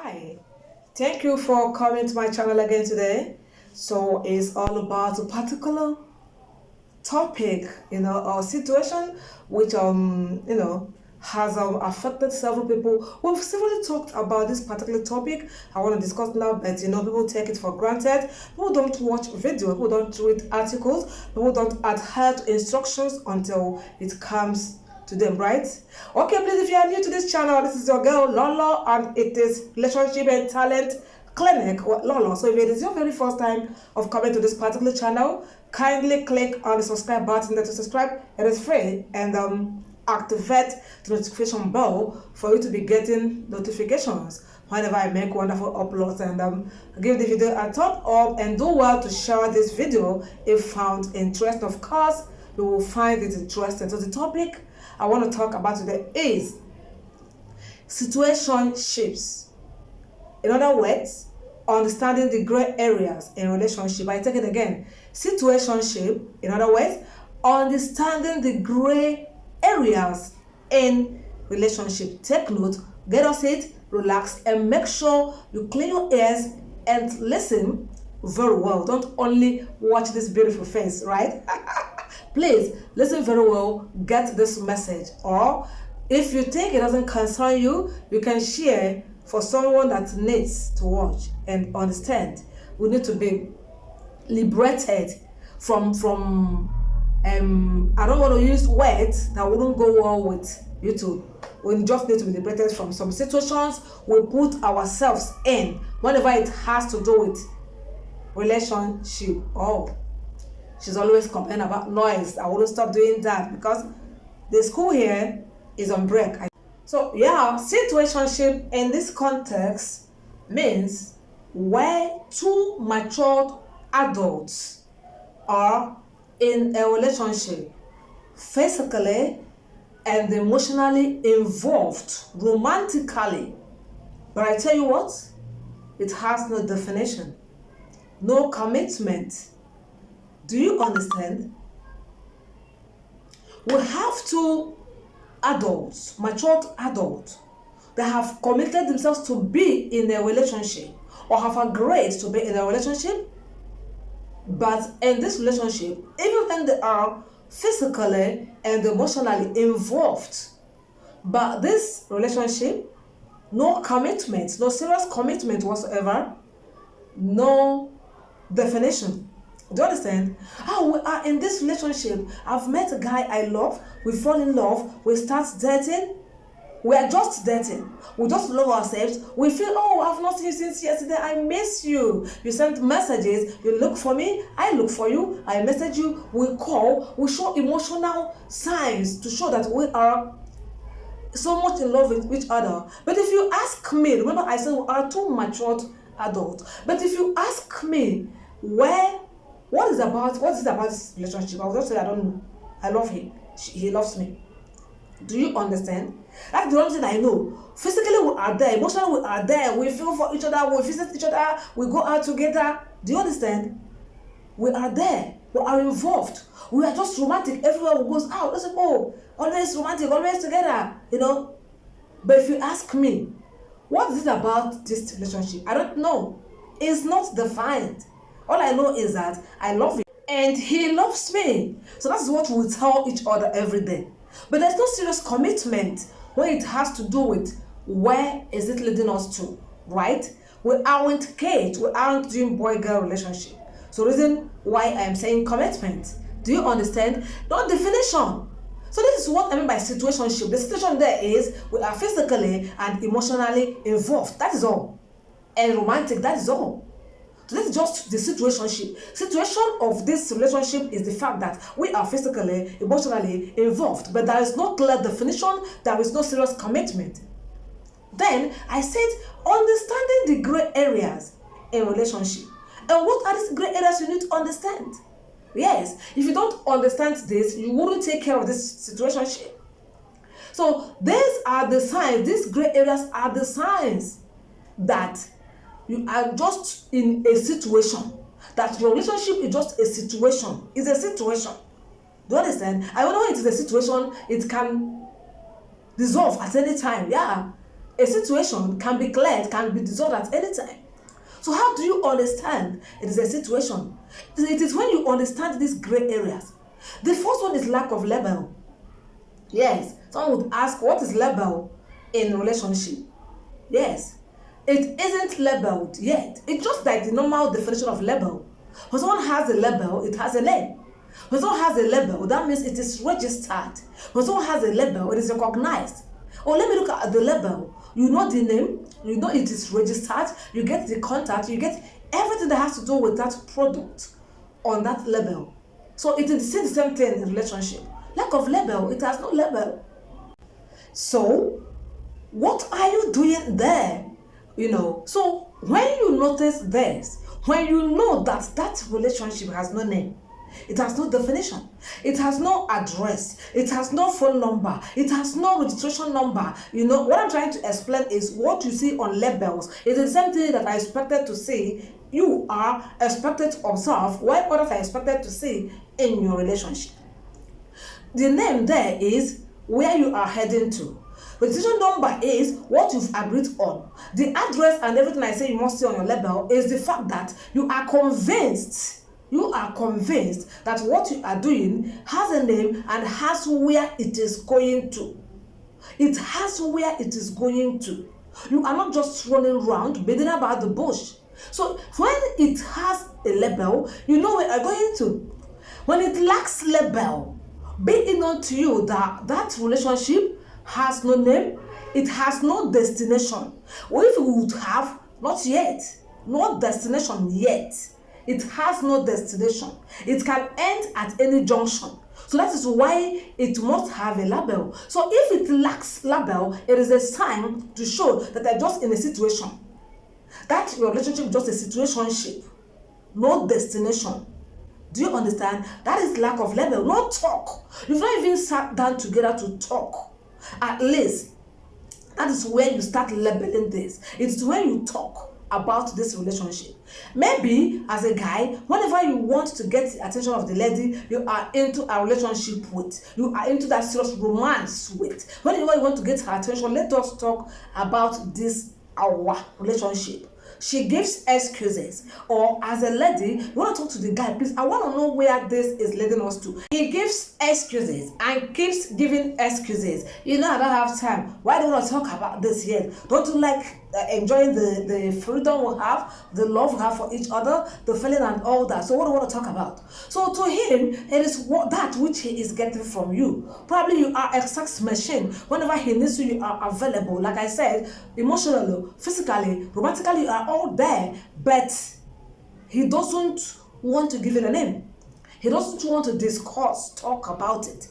Hi, thank you for coming to my channel again today. So it's all about a particular topic, or situation which has affected several people. We've severally talked about this particular topic. I want to discuss now, but people take it for granted. People don't watch video, people don't read articles, people don't adhere to instructions until it comes to them, right? Okay, please, if you are new to this channel, this is your girl Lolo, and it is Relationship and Talent Clinic with Lolo. So if it is your very first time of coming to this particular channel, kindly click on the subscribe button that to subscribe. It is free, and activate the notification bell for you to be getting notifications whenever I make wonderful uploads, and give the video a thumbs up and do well to share this video if found interesting. Of course, you will find it interesting. So the topic I want to talk about today is situationships. In other words, understanding the gray areas in relationship. I take it again. Situationship, in other words, understanding the gray areas in relationship. Take note, get a seat, relax, and make sure you clean your ears and listen very well. Don't only watch this beautiful face, right? Please listen very well, get this message. Or if you think it doesn't concern you, you can share for someone that needs to watch and understand. We need to be liberated from I don't want to use words that wouldn't go well with YouTube. We just need to be liberated from some situations we put ourselves in whenever it has to do with relationship. Oh, she's always complaining about noise. I wouldn't stop doing that because the school here is on break. So yeah, situationship in this context means where two matured adults are in a relationship, physically and emotionally involved, romantically. But I tell you what, it has no definition, no commitment. Do you understand? We have two adults, matured adults, that have committed themselves to be in a relationship or have agreed to be in a relationship. But in this relationship, even when they are physically and emotionally involved, but this relationship, no commitment, no serious commitment whatsoever, no definition. Do you understand? Oh, we are in this relationship. I've met a guy I love. We fall in love. We start dating. We are just dating. We just love ourselves. We feel, oh, I've not seen you since yesterday. I miss you. You send messages. You look for me. I look for you. I message you. We call. We show emotional signs to show that we are so much in love with each other. But if you ask me, remember I said we are two matured adults. But if you ask me, what is about this relationship, I will just say I don't know. I love him. He loves me. Do you understand? That's the only thing I know. Physically we are there, emotionally we are there, we feel for each other, we visit each other, we go out together. Do you understand? We are there, we are involved. We are just romantic everywhere we go out. Let's say, oh, always romantic, always together, But if you ask me, what is it about this relationship? I don't know. It's not defined. All I know is that I love him and he loves me. So that's what we tell each other every day. But there's no serious commitment when it has to do with where is it leading us to, right? We aren't caged. We aren't doing boy-girl relationship. So reason why I am saying commitment. Do you understand? No definition. So this is what I mean by situationship. The situation there is we are physically and emotionally involved. That is all. And romantic, that is all. So that's just the situationship. Situation of this relationship is the fact that we are physically, emotionally involved, but there is no clear definition, there is no serious commitment. Then I said, understanding the gray areas in relationship. And what are these gray areas you need to understand? Yes, if you don't understand this, you wouldn't take care of this situationship. So these are the signs, these gray areas are the signs that you are just in a situation, that your relationship is just a situation. It's a situation. Do you understand? I don't know, it is a situation, it can dissolve at any time. Yeah. a situation can be cleared, can be dissolved at any time. So how do you understand it is a situation? It is when you understand these gray areas. The first one is lack of label. Yes, someone would ask, what is label in relationship? Yes, it isn't labeled yet. It's just like the normal definition of label. When someone has a label, it has a name. When someone has a label, that means it is registered. When someone has a label, it is recognized. Oh, let me look at the label. You know the name, you know it is registered, you get the contact, you get everything that has to do with that product on that label. So it is the same thing in relationship. Lack of label, it has no label. So what are you doing there? So when you notice this, when you know that that relationship has no name, it has no definition, it has no address, it has no phone number, it has no registration number. What I'm trying to explain is what you see on labels is the same thing that I expected to see, you are expected to observe, while others are expected to see in your relationship. The name there is where you are heading to. Registration number is what you've agreed on. The address and everything I say you must see on your label is the fact that you are convinced that what you are doing has a name and has where it is going to. It has where it is going to. You are not just running around beating about the bush. So when it has a label, you know where you are going to. When it lacks label, be it known to you that that relationship has no name, it has no destination. What if it would have not yet, no destination yet? It has no destination. It can end at any junction. So that is why it must have a label. So if it lacks label, it is a sign to show that they're just in a situation. That your relationship is just a situationship, no destination. Do you understand? That is lack of label, no talk. You've not even sat down together to talk. At least that is where you start labeling this. It's when you talk about this relationship. Maybe as a guy, whenever you want to get the attention of the lady you are into a relationship with, you are into that serious romance with, whenever you want to get her attention, let us talk about this our relationship. She gives excuses, or as a lady, you want to talk to the guy, please, I want to know where this is leading us to. He gives excuses and keeps giving excuses. I don't have time. Why do you want to talk about this yet? Don't you like enjoying the freedom we have, the love we have for each other, the feeling and all that? So what do you want to talk about? So to him, it is that which he is getting from you. Probably you are a sex machine. Whenever he needs you, you are available. Like I said, emotionally, physically, romantically, you are all there, but he doesn't want to give it a name. He doesn't want to talk about it.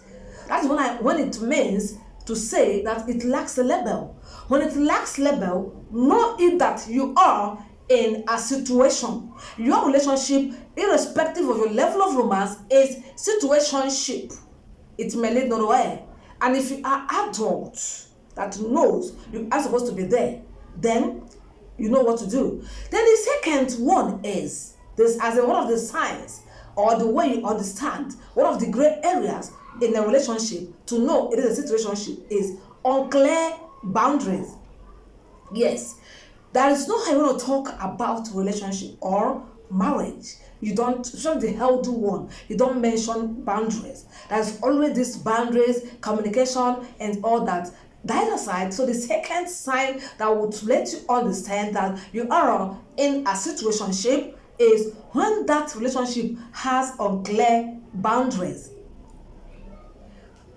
That's when it means to say that it lacks a label. When it lacks label, know it that you are in a situation. Your relationship, irrespective of your level of romance, is situationship. It may lead nowhere. And if you are adult that knows you are supposed to be there, then you know what to do. Then the second one is this, as one of the signs or the way you understand one of the gray areas in a relationship to know it is a situationship is unclear boundaries. Yes, there is no how you want to talk about relationship or marriage. You don't show the healthy one. You don't mention boundaries. There's always these boundaries, communication, and all that. The other side, so the second sign that would let you understand that you are in a situationship is when that relationship has unclear boundaries.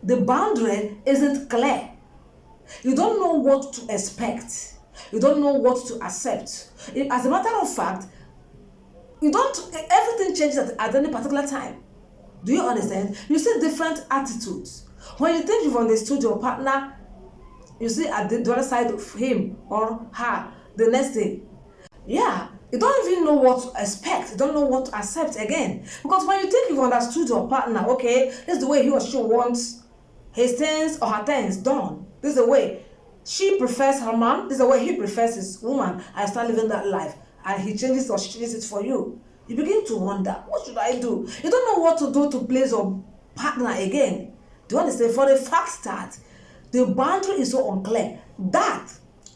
The boundary isn't clear. You don't know what to expect. You don't know what to accept. As a matter of fact, everything changes at any particular time. Do you understand? You see different attitudes. When you think you've understood your partner, you see at the other side of him or her the next day. Yeah, you don't even know what to expect. You don't know what to accept again. Because when you think you've understood your partner, okay, this is the way he or she wants his things or her things done. This is the way she prefers her man. This is the way he prefers his woman. And start living that life. And he changes or she changes it for you. You begin to wonder, what should I do? You don't know what to do to please your partner again. Do you understand? For the fact that the boundary is so unclear, that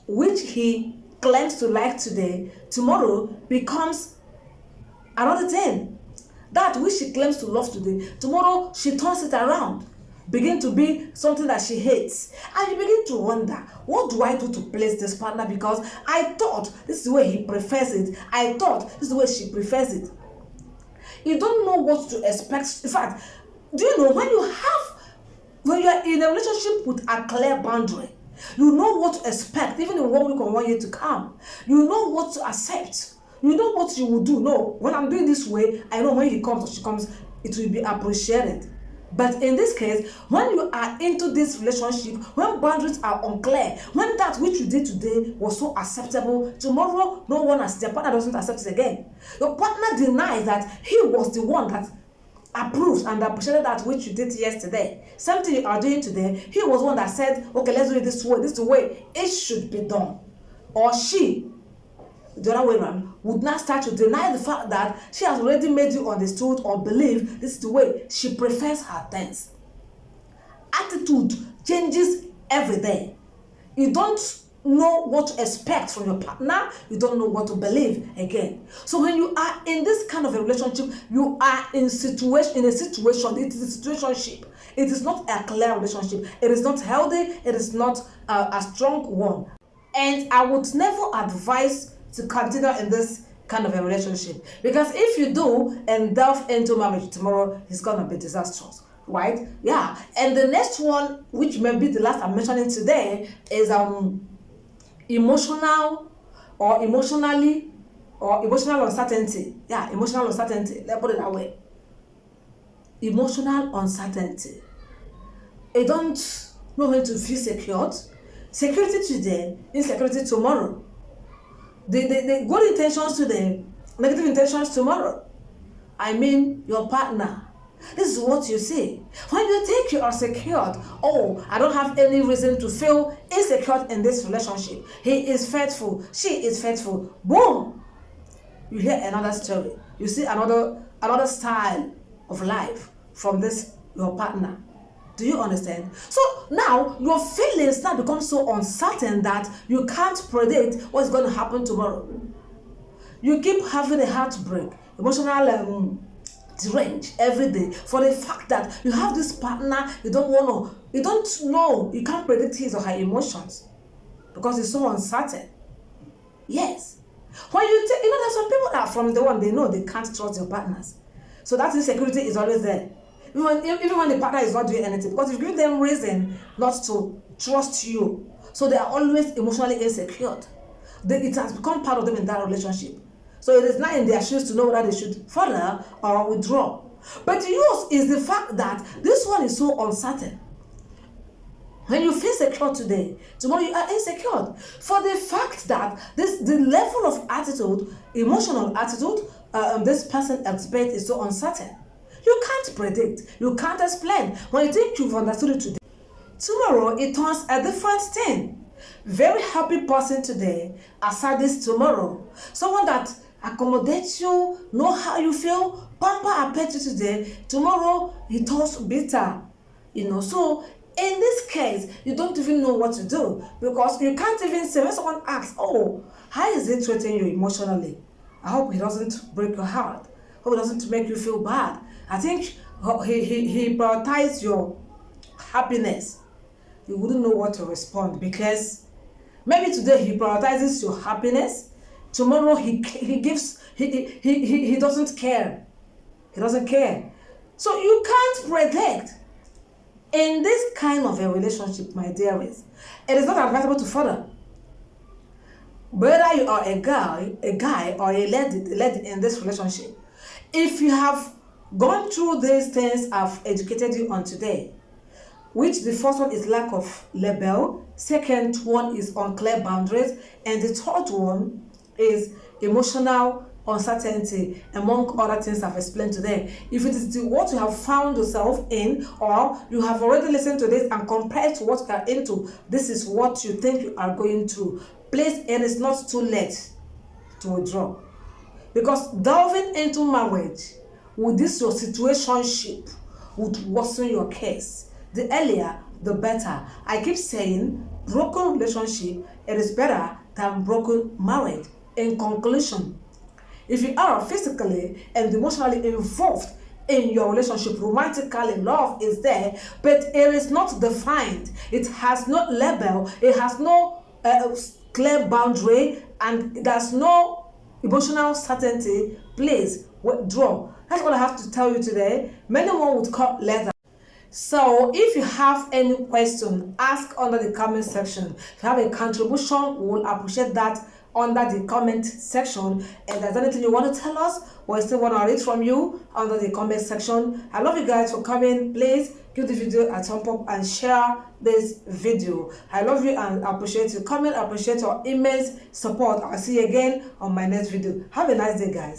which he claims to like today, tomorrow becomes another thing. That which she claims to love today, tomorrow she turns it around, begin to be something that she hates. And you begin to wonder, what do I do to please this partner? Because I thought this is the way he prefers it. I thought this is the way she prefers it. You don't know what to expect. In fact, do you know when you are in a relationship with a clear boundary, you know what to expect, even in 1 week or 1 year to come. You know what to accept. You know what you will do. No, when I'm doing this way, I know when he comes or she comes, it will be appreciated. But in this case, when you are into this relationship, when boundaries are unclear, when that which you did today was so acceptable, tomorrow no one has, their partner doesn't accept it again. Your partner denies that he was the one that approves and appreciated that which you did yesterday. Something you are doing today, he was one that said, okay, let's do it this way. This is the way it should be done. Or she, the other way around, would not start to deny the fact that she has already made you understood or believe this is the way she prefers her things. Attitude changes every day. You don't know what to expect from your partner. You don't know what to believe again. So when you are in this kind of a relationship, you are in a situation. It is a situationship. It is not a clear relationship. It is not healthy. It is not a strong one. And I would never advise to continue in this kind of a relationship, because if you do and delve into marriage tomorrow, it's gonna be disastrous, right? Yeah. And the next one, which may be the last I'm mentioning today, is emotional uncertainty. Yeah, emotional uncertainty. Let's put it that way. Emotional uncertainty. You don't know when to feel secured. Security today, insecurity tomorrow. The good intentions today, negative intentions tomorrow. I mean, your partner. This is what you see. When you think you are secured, oh, I don't have any reason to feel insecure in this relationship. He is faithful. She is faithful. Boom! You hear another story. You see another style of life from this, your partner. Do you understand? So now your feelings now become so uncertain that you can't predict what's going to happen tomorrow. You keep having a heartbreak, emotional range every day for the fact that you have this partner, you don't know, you can't predict his or her emotions because it's so uncertain. Yes. When you take, there's some people that from the one they know they can't trust their partners. So that insecurity is always there. Even when the partner is not doing anything, because you give them reason not to trust you. So they are always emotionally insecure. It has become part of them in that relationship. So it is not in their shoes to know whether they should follow or withdraw. But yours is the fact that this one is so uncertain. When you feel secure today, tomorrow you are insecure. For the fact that the level of attitude, emotional attitude, this person expects is so uncertain. You can't predict. You can't explain. When you think you've understood it today, tomorrow it turns a different thing. Very happy person today, aside this tomorrow. Someone that accommodates you, know how you feel, pamper and pet you today, tomorrow it turns bitter. So in this case, you don't even know what to do, because you can't even say, when someone asks, oh, how is it treating you emotionally? I hope he doesn't break your heart. I hope it doesn't make you feel bad. I think he prioritized your happiness. You wouldn't know what to respond, because maybe today he prioritizes your happiness. Tomorrow he doesn't care. He doesn't care. So you can't predict. In this kind of a relationship, my dearest, it is not advisable to further. Whether you are a guy or a lady in this relationship, if you have gone through these things I've educated you on today, which the first one is lack of label, second one is unclear boundaries, and the third one is emotional uncertainty, among other things I've explained today. If it is what you have found yourself in, or you have already listened to this and compared to what you are into, this is what you think you are going through, please, it is not too late to withdraw. Because delving into marriage with this your situationship would worsen your case. The earlier the better. I keep saying, broken relationship, it is better than broken marriage. In conclusion, if you are physically and emotionally involved in your relationship, romantically, love is there, but it is not defined. It has no label. It has no clear boundary, and there's no emotional certainty. Please withdraw. That's what I have to tell you today. Many more would come later. So if you have any question, ask under the comment section. If you have a contribution, we will appreciate that under the comment section. And if there's anything you want to tell us or you still want to read from you, under the comment section. I love you guys for coming. Please give the video a thumb up and share this video. I love you and appreciate you. Comment, appreciate your immense support. I'll see you again on my next video. Have a nice day, guys.